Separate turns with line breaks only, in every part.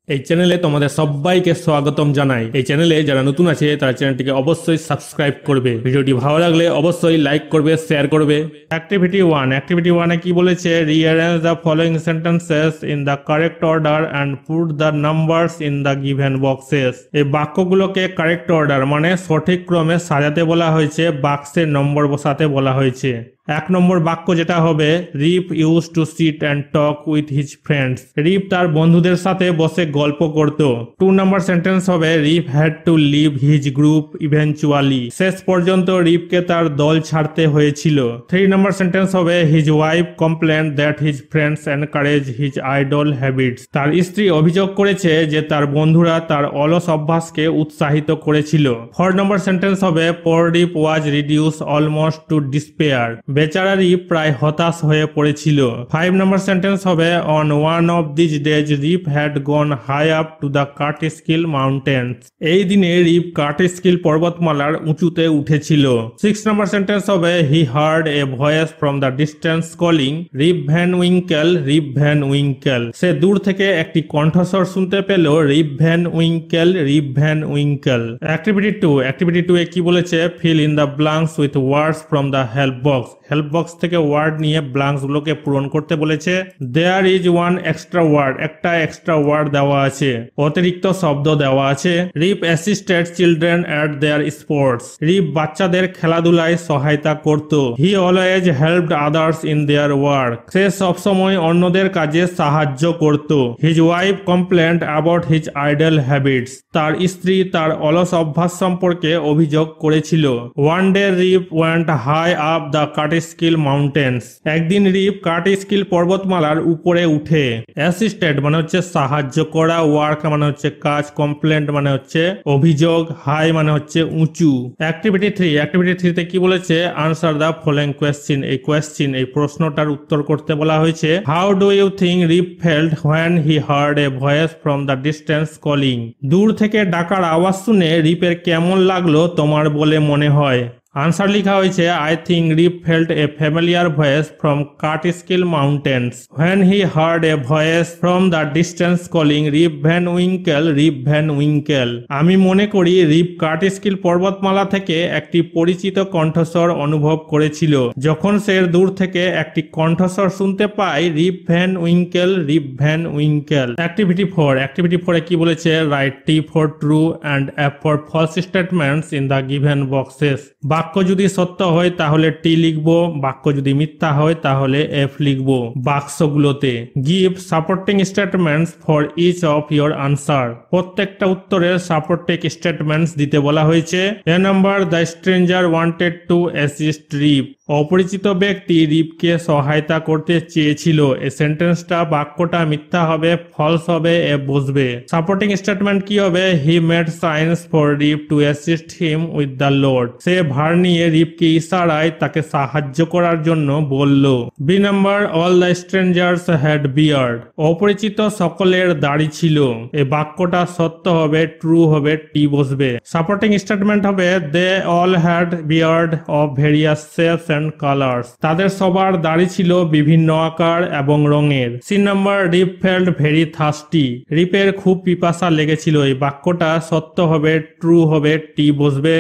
এই চ্যানেলে তোমাদের সবাইকে স্বাগতম জানাই। এই চ্যানেলে যারা নতুন আছে তারা চ্যানেলটিকে অবশ্যই সাবস্ক্রাইব করবে। ভিডিওটি ভালো লাগলে অবশ্যই লাইক করবে, শেয়ার করবে। অ্যাক্টিভিটি 1 এ কি বলেছে? Rearrange the following sentences in the correct order and put the numbers in the given boxes. এই বাক্যগুলোকে কারেক্ট অর্ডার মানে সঠিক ক্রমে সাজাতে বলা হয়েছে, বাক্সের নম্বর বসাতে বলা হয়েছে। 1 নম্বর বাক্য যেটা হবে, Rip used to sit and talk with his friends. Rip তার বন্ধুদের সাথে বসে গল্প করত। 2 নম্বর সেন্টেন্স হবে, Rip had to leave his group eventually. শেষ পর্যন্ত রিপকে তার দল ছাড়তে হয়েছিল। 3 নম্বর সেন্টেন্স হবে, his wife complain that his friends encourage his idle habits. তার স্ত্রী অভিযোগ করেছে যে তার বন্ধুরা তার অলস অভ্যাসকে উৎসাহিত করেছিল। 4 নম্বর সেন্টেন্স হবে, poor Rip was reduce almost to despair. বেচারা রিপ প্রায় হতাশ হয়ে পড়েছিল। 5 নম্বর সেন্টেন্স হবে, on one of this days Rip had gone high up to the Catskill mountains. এই দিনে রিপ কার্টিস্কিল পর্বতমালার উঁচুতে উঠেছিল। 6 নম্বর সেন্টেন্স হবে, he heard a voice from the distance calling Rip Van Winkle, Rip Van Winkle. সে দূর থেকে একটি কণ্ঠস্বর শুনতে পেল, Rip Van Winkle, Rip Van Winkle. Activity 2 এ কি বলেছে? Fill in the blanks with words from the help box. Help box থেকে ওয়ার্ড নিয়ে ব্লাঙ্কস গুলোকে পূরণ করতে বলেছে। There is one extra word, একটা এক্সট্রা ওয়ার্ড দেওয়া আছে, অতিরিক্ত শব্দ দেওয়া আছে। রিপ assisted children at their sports. Rip বাচ্চাদের খেলাধুলায় সহায়তা করত। He always helped others in their work. সে সবসময় অন্যদের কাজে সাহায্য করত। His wife complained about his idle habits. তার স্ত্রী তার অলস অভ্যাস সম্পর্কে অভিযোগ করেছিল। One day Rip went high up the Catskill mountains. একদিন রিপ কার্টিস্কিল পর্বতমালার উপরে উঠে। অ্যাসিস্টেড মানে হচ্ছে সাহায্য করা, ওয়ার্ক মানে হচ্ছে কাজ, কমপ্লেন্ট মানে হচ্ছে অভিযোগ, হাই মানে হচ্ছে উঁচু। অ্যাক্টিভিটি 3 তে কি বলেছে? Answer the following question. এই প্রশ্নটার উত্তর করতে বলা হয়েছে। How do you think Rip felt when he heard a voice from the distance calling. দূর থেকে ডাকার আওয়াজ শুনে রিপের কেমন লাগলো তোমার বলে মনে হয়? আনসার লেখা হয়েছে, I think Rip felt a familiar voice from Catskill mountains when he heard a voice from the distance calling Rip Van Winkle, Rip Van Winkle. আমি মনে করি রিপ কার্টিস্কিল পর্বতমালা থেকে একটি পরিচিত কণ্ঠস্বর অনুভব করেছিল যখন সে দূর থেকে একটি কণ্ঠস্বর শুনতে পায়, Rip Van Winkle, Rip Van Winkle. Activity 4 এ কি বলেছে? Write T for true and F for false statements in the given boxes. বাক্য যদি সত্য হয় তাহলে টি লিখবো, বাক্য যদি মিথ্যা হয় তাহলে এফ লিখবো বাক্সগুলোতে। Give supporting statements for each of your answer. প্রত্যেকটা উত্তরের সাপোর্টিং স্টেটমেন্টস দিতে বলা হয়েছে। A number, the stranger wanted to assist Rip. অপরিচিত ব্যক্তি রিপকে সহায়তা করতে চেয়েছিল। এই সেন্টেন্সটা, বাক্যটা মিথ্যা হবে, ফলস হবে, এ বসবে। সাপোর্টিং স্টেটমেন্ট কি হবে? He made signs for Rip to assist him with the load. সে ভার নিয়ে রিপকে ইশারায় তাকে সাহায্য করার জন্য বলল। B number, all the strangers had beard. অপরিচিত সকলের দাড়ি ছিল। এই বাক্যটা সত্য হবে, ট্রু হবে, টি বসবে। সাপোর্টিং স্টেটমেন্ট হবে, they all had beard of various shapes and colours. তাদের সবার দাড়ি ছিল বিভিন্ন আকার এবং রঙের। C number, Rip felt very thirsty. রিপের খুব পিপাসা লেগেছিল। এই বাক্যটা সত্য হবে, ট্রু হবে, টি বসবে।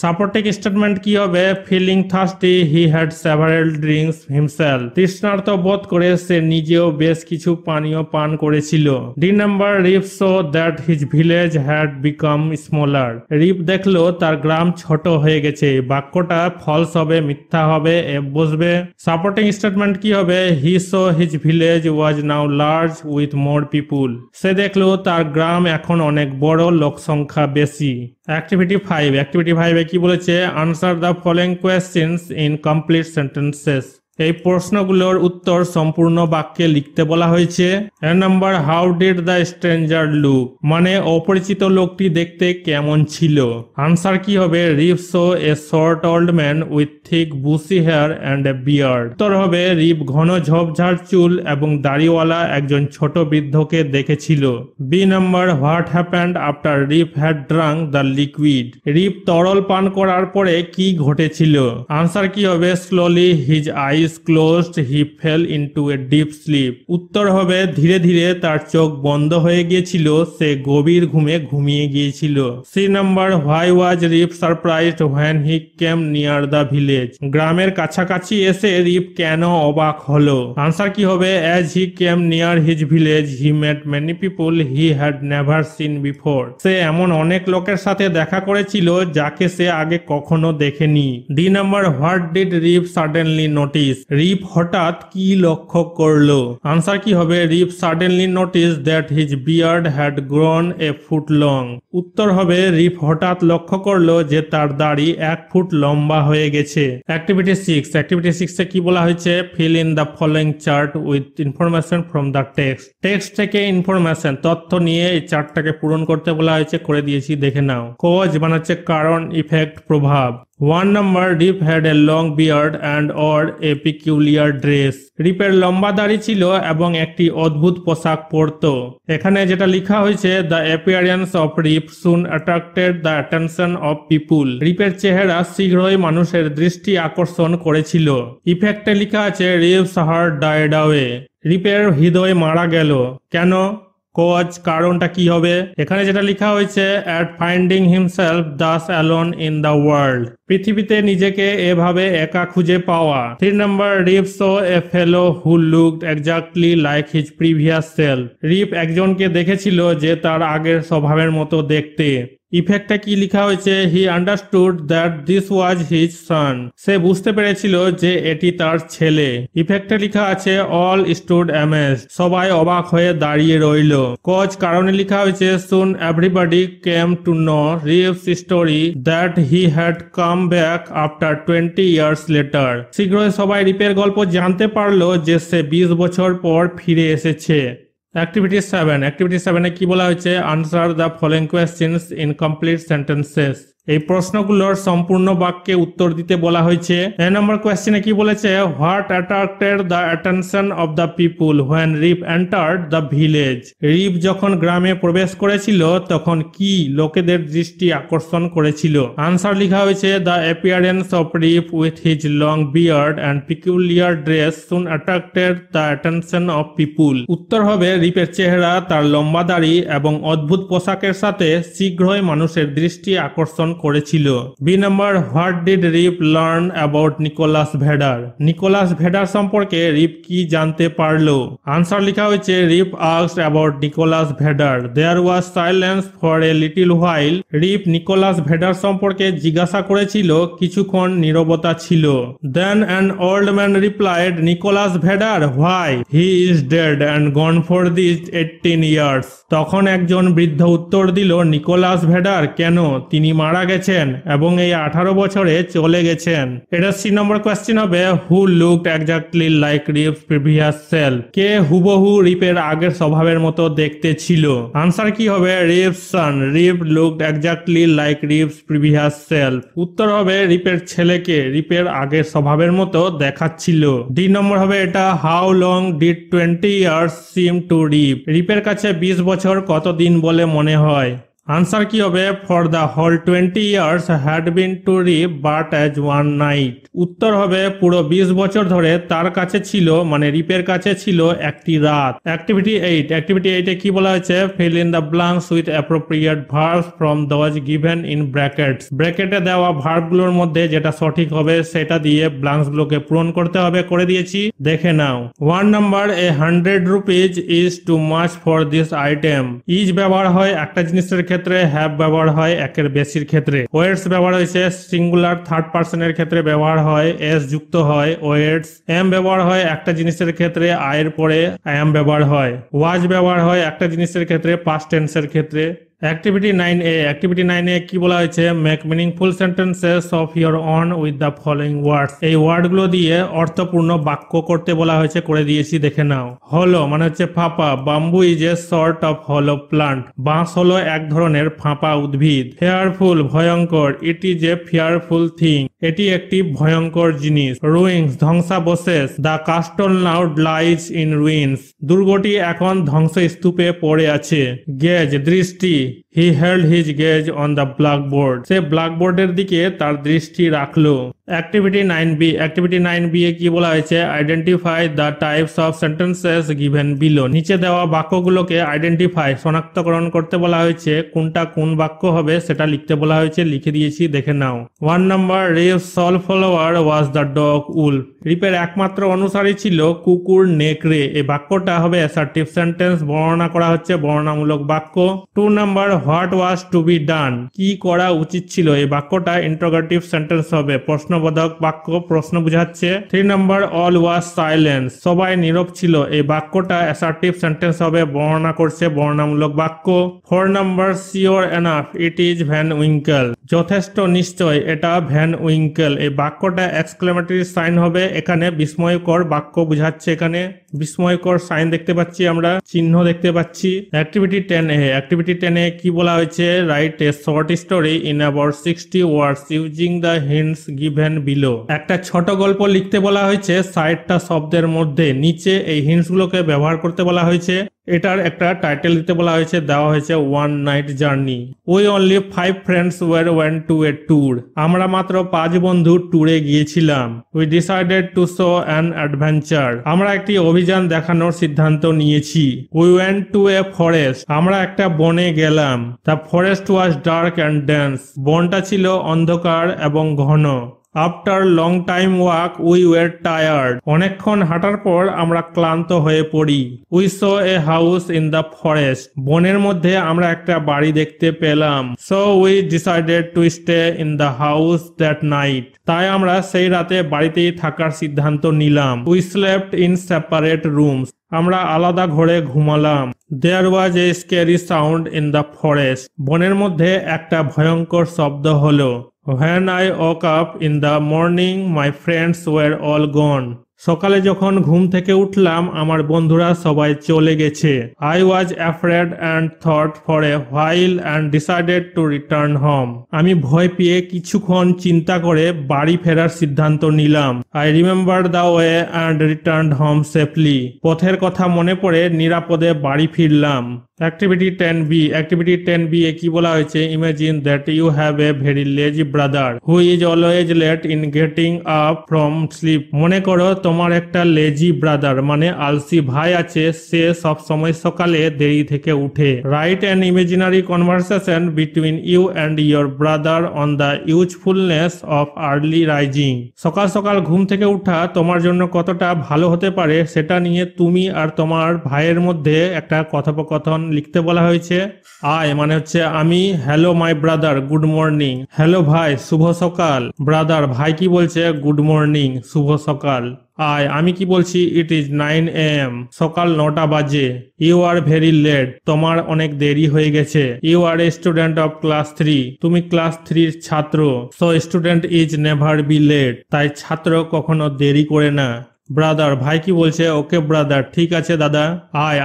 সাপোর্টিং স্টেটমেন্ট কি হবে? Feeling thirsty he had several drinks himself. তৃষ্ণার্ত বোধ করে সে নিজেও বেশ কিছু পানীয় পান করেছিল। D number, Rip saw that his village had become smaller. Rip দেখলো তার গ্রাম ছোট হয়ে গেছে। বাক্যটা ফলস হবে, মিথ্যা হবে, এফ বসবে। সাপোর্টিং স্টেটমেন্ট কি হবে? He saw his village was now large with more people. সে দেখলো তার গ্রাম এখন অনেক বড়, লোক সংখ্যা বেশি। অ্যাক্টিভিটি 5 এ কি বলেছে? Answer the following questions in complete sentences. এই প্রশ্নগুলোর উত্তর সম্পূর্ণ বাক্যে লিখতে বলা হয়েছে। A number, how did the stranger look, মানে অপরিচিত লোকটি দেখতে কেমন ছিল? আনসার কি হবে? Rip saw a short old man with thick bushy hair and a beard. উত্তর হবে, রিপ ঘন ঝোপঝাড় চুল এবং দাড়িওয়ালা একজন ছোট বৃদ্ধকে দেখেছিল। B number, what happened after Rip had drunk the liquid. Rip তরল পান করার পরে কি ঘটেছিল? আনসার কি হবে? Slowly his eyes eyes closed he fell into a deep sleep. উত্তর হবে ধীরে ধীরে তার চোখ বন্ধ হয়ে গিয়েছিল, সে গভীর ঘুমে ঘুমিয়ে গিয়েছিল। C number, why was Rip surprised when he came near the village. গ্রামের কাছাকাছি এসে রিপ কেন অবাক হলো? আনসার কি হবে? As he came near his village he met many people he had never seen before. সে এমন অনেক লোকের সাথে দেখা করেছিল যাকে সে আগে কখনো দেখেনি। D number, what did Rip suddenly notice. Rip হঠাৎ কি লক্ষ্য করলো? আনসার কি হবে? Rip suddenly notice that his beard had grown a foot long. উত্তর হবে রিপ হঠাৎ লক্ষ্য করলো যে তার দাড়ি 1 ফুট লম্বা হয়ে গেছে। অ্যাক্টিভিটি 6, অ্যাক্টিভিটি 6 এ কি বলা হয়েছে? Fill in the following chart with information from the text. Text থেকে ইনফরমেশন, তথ্য নিয়ে এই চার্টটাকে পূরণ করতে বলা হয়েছে, করে দিয়েছি, দেখে নাও। কজ মানে হচ্ছে কারণ, ইফেক্ট প্রভাব। 1 number, Rip had a long beard and or a peculiar dress. রিপের লম্বা দাড়ি ছিল এবং একটি অদ্ভুত পোশাক পরতো। এখানে যেটা লেখা হয়েছে, the appearance of Rip soon attracted the attention of people. রিপের চেহারা শীঘ্রই মানুষের দৃষ্টি আকর্ষণ করেছিল। ইফেক্টে লেখা আছে, রিপস হার্ট ডায়েড অ্যাওয়ে। রিপের হৃদয় মারা গেল। কেন? কজ, কারণটা কি হবে? এখানে যেটা লেখা হয়েছে, at finding himself thus alone in the world. পৃথিবীতে নিজেকে এভাবে একা খুঁজে পাওয়া। 3 number, Rip saw a fellow who looked exactly like his previous self. Rip একজনকে দেখেছিল যে তার আগের স্বভাবের মতো দেখতে। ইফেক্টে কি লেখা হয়েছে? He understood that this was his son. সে বুঝতে পেরেছিল যে এটি তার ছেলে। ইফেক্টে লেখা আছে, অল স্টুড অ্যামেজড। সবাই অবাক হয়ে দাঁড়িয়ে রইল। কজ, কারণে লেখা হয়েছে, soon everybody came to know Rip's story that he had come back after 20 years later. শীঘ্রই সবাই রিপের গল্প জানতে পারলো যে সে 20 বছর পর ফিরে এসেছে। অ্যাক্টিভিটি 7, অ্যাক্টিভিটি 7 এ কি বলা হয়েছে? Answer the following questions in complete sentences. এই প্রশ্নগুলোর সম্পূর্ণ বাক্যে উত্তর দিতে বলা হয়েছে। এ নম্বর কোয়েশ্চেনে কি বলেছে? What attracted the attention of the people when Rip entered the village. Rip যখন গ্রামে প্রবেশ করেছিল তখন কি লোকেদের দৃষ্টি আকর্ষণ করেছিল? আনসার লেখা হয়েছে, the appearance of Rip with his long beard and peculiar dress soon attracted the attention of people. উত্তর হবে রিপের চেহারা, তার লম্বা দাড়ি এবং অদ্ভুত পোশাকের সাথে শীঘ্রই মানুষের দৃষ্টি আকর্ষণ করেছিল। B number, what did Rip learn about Nicholas Vedder. Nicholas Vedder সম্পর্কে রিপ কি জানতে পারলো? আনসার লেখা হয়েছে, Rip asked about Nicholas Vedder. There was silence for a little while. Rip Nicholas Vedder সম্পর্কে জিজ্ঞাসা করেছিল, কিছুক্ষণ নীরবতা ছিল। Then an old man replied, Nicholas Vedder, why? He is dead and gone for this 18 years. তখন একজন বৃদ্ধ উত্তর দিল, নিকোলাস ভেডার কেন? তিনি মারা গেছেন এবং এই 18 বছরে চলে গেছেন। এটা 3 নম্বর কোয়েশ্চেন হবে, who looked exactly like Rip's previous self. কে হুবহু রিপের আগের স্বভাবের মতো দেখতে ছিল? আনসার কি হবে? Rip's son. Rip looked exactly like Rip's previous self. উত্তর হবে রিপের ছেলেকে রিপের আগের স্বভাবের মতো দেখাচ্ছিল। ডি নম্বর হবে এটা, how long did 20 years seem to Rip. রিপের কাছে 20 বছর কতদিন বলে মনে হয়? আনসার কি হবে? For the whole 20 years had been to Rip but as one night. উত্তর হবে পুরো 20 বছর ধরে তার কাছে ছিল, মানে রিপের কাছে ছিল একটি রাত। অ্যাক্টিভিটি 8, অ্যাক্টিভিটি 8 এ কি বলা হয়েছে? Fill in the blanks with appropriate verbs from those given in brackets. ব্র্যাকেটে দেওয়া ভার্বগুলোর মধ্যে যেটা সঠিক হবে সেটা দিয়ে ব্ল্যাঙ্কস গুলোকে পূরণ করতে হবে, করে দিয়েছি, দেখে নাও। 1 number, A 100 rupees is too much for this item. Is ব্যবহার হয় একটা জিনিসের ক্ষেত্রে, হ্যাভ ব্যবহার হয় একের বেশির ক্ষেত্রে। ওয়েটস ব্যবহার হয়েছে সিঙ্গুলার থার্ড পার্সনের ক্ষেত্রে ব্যবহার হয়, এস যুক্ত হয় ওয়েটস। এম ব্যবহার হয় একটা জিনিসের ক্ষেত্রে, আয়ের পরে এম ব্যবহার হয়। ওয়াজ ব্যবহার হয় একটা জিনিসের ক্ষেত্রে, পাস্ট টেন্সের ক্ষেত্রে। অ্যাক্টিভিটি 9A, অ্যাক্টিভিটি 9A কি বলা হয়েছে? Make meaningful sentences of your on with the following ওয়ার্ডস। এই ওয়ার্ডগুলো দিয়ে অর্থপূর্ণ বাক্য করতে বলা হয়েছে, করে দিয়েছি, দেখে নাও। হলো মানে হচ্ছে ফাঁপা। Bamboo is a sort of হলো প্লান্ট। বাঁশ হলো এক ধরনের ফাঁপা উদ্ভিদ। ফেয়ারফুল ভয়ঙ্কর। It is a fearful thing. এটি একটি ভয়ঙ্কর জিনিস। রুইংস ধ্বংসাবশেষ। The castle now lies in ruins. দুর্গটি এখন ধ্বংসস্তূপে পড়ে আছে। গেজ দৃষ্টি। He held his gaze on the blackboard. সে ব্ল্যাকবোর্ডের দিকে তার দৃষ্টি রাখলো। Activity 9B। অ্যাক্টিভিটি 9B এ কি বলা হয়েছে? Identify the types of sentences given below. নিচে দেওয়া বাক্যগুলোকে আইডেন্টিফাই শনাক্তকরণ করতে বলা হয়েছে। কোনটা কোন বাক্য হবে সেটা লিখতে বলা হয়েছে, লিখে দিয়েছি, দেখে নাও। 1 number, Rip's sole follower was the dog Wolf. রিপের একমাত্র অনুসারী ছিল কুকুর নেকড়ে। এই বাক্যটা হবে অ্যাসার্টিভ সেন্টেন্স, বর্ণনা করা হচ্ছে, বর্ণনামূলক বাক্য। 2 number, what was to be done. কি করা উচিত ছিল। এই বাক্যটা ইন্টারোগেটিভ সেন্টেন্স হবে, প্রশ্নবোধক বাক্য, প্রশ্ন বোঝাচ্ছে। 3 নাম্বার, অল ওয়াজ সাইলেন্স। সবাই নীরব ছিল। এই বাক্যটা অ্যাসার্টিভ সেন্টেন্স হবে, বর্ণনা করছে, বর্ণনামূলক বাক্য। 4 number, sure enough it is Van Winkle. যথেষ্ট নিশ্চয় এটা ভ্যান উইঙ্কেল। এই বাক্যটা এক্সক্লেমেটরি সাইন হবে, এখানে বিস্ময়কর বাক্য বোঝাচ্ছে। এখানে বিস্ময়কর সাইন দেখতে পাচ্ছি, আমরা চিহ্ন দেখতে পাচ্ছি। Activity 10A। অ্যাক্টিভিটি 10A কি বলা হয়েছে? Write a short story in about 60 words using the hints given below. একটা ছোট গল্প লিখতে বলা হয়েছে 60টা শব্দের মধ্যে। নিচে এই হিন্টস গুলোকে ব্যবহার করতে বলা হয়েছে। এটার একটা টাইটেল দিতে বলা হয়েছে, দেওয়া হয়েছে one night journey. We only 5 friends went to a tour. আমরা মাত্র 5 বন্ধু ট্যুরে গিয়েছিলাম। We decided to show an adventure. আমরা একটি অভিযান দেখানোর সিদ্ধান্ত নিয়েছি। We went to a forest. আমরা একটা বনে গেলাম। The forest was dark and dense. বনটা ছিল অন্ধকার এবং ঘন। After long time walk we were tired. অনেকক্ষণ হাঁটার পর আমরা ক্লান্ত হয়ে পড়ি। We saw a house in the forest. বনের মধ্যে আমরা একটা বাড়ি দেখতে পেলাম। So we decided to stay in the house that night. তাই আমরা সেই রাতে বাড়িতেই থাকার সিদ্ধান্ত নিলাম। We slept in separate rooms. আমরা আলাদা ঘরে ঘুমালাম। There was a scary sound in the forest. বনের মধ্যে একটা ভয়ঙ্কর শব্দ হলো। When I woke up in the morning, my friends were all gone. সকালে যখন ঘুম থেকে উঠলাম আমার বন্ধুরা সবাই চলে গেছে। I was afraid and thought for a while and decided to return home. আমি ভয় পেয়ে কিছুক্ষণ চিন্তা করে বাড়ি ফেরার সিদ্ধান্ত নিলাম। I remembered the way and returned home safely. পথের কথা মনে পড়ে নিরাপদে বাড়ি ফিরলাম। Activity 10B। অ্যাক্টিভিটি 10B এ কি বলা হয়েছে? Imagine that you have a very lazy brother who is always late in getting up from sleep. মনে করো তোমার একটা লেজি ব্রাদার মানে আলসি ভাই আছে, সে সব সময় সকালে দেরি থেকে উঠে। Write an imaginary conversation between you and your brother on the usefulness of early rising. সকাল সকাল ঘুম থেকে উঠা তোমার জন্য কতটা ভালো হতে পারে সেটা নিয়ে তুমি আর তোমার ভাইয়ের মধ্যে একটা কথোপকথন লিখতে বলা হয়েছে। আই মানে হচ্ছে আমি, hello my brother, good morning. Hello ভাই, শুভ সকাল। ব্রাদার ভাই কি বলছে? গুড মর্নিং, শুভ সকাল। আমি কি বলছি? It is 9 AM। সকাল 9টা বাজে। You are very late. তোমার অনেক দেরি হয়ে গেছে। You are a student of class 3। তুমি ক্লাস 3 ছাত্র। So student is never be late. তাই ছাত্র কখনো দেরি করে না। ব্রাদার ভাই কি বলছে? ওকে ব্রাদার, ঠিক আছে দাদা।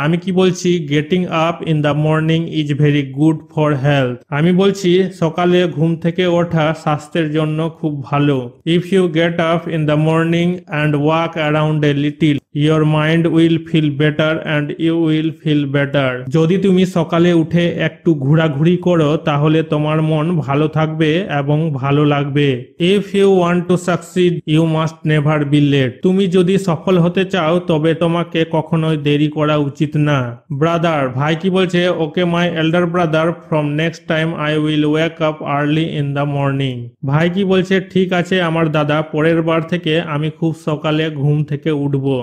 আমি কি বলছি? Getting up in the morning is very good for health. আমি বলছি সকালে ঘুম থেকে ওঠা স্বাস্থ্যের জন্য খুব ভালো। If you get up in the morning and walk around a little your mind will feel better and you will feel better. যদি তুমি সকালে উঠে একটু ঘোরাঘুরি করো তাহলে তোমার মন ভালো থাকবে এবং ভালো লাগবে। If you want to succeed you must never be late. তুমি যদি সফল হতে চাও তবে তোমাকে কখনোই দেরি করা উচিত না। ব্রাদার ভাই কি বলছে? Okay my elder brother, from next time I will wake up early in the morning. ভাই কি বলছে? ঠিক আছে আমার দাদা, পরের বার থেকে আমি খুব সকালে ঘুম থেকে উঠবো।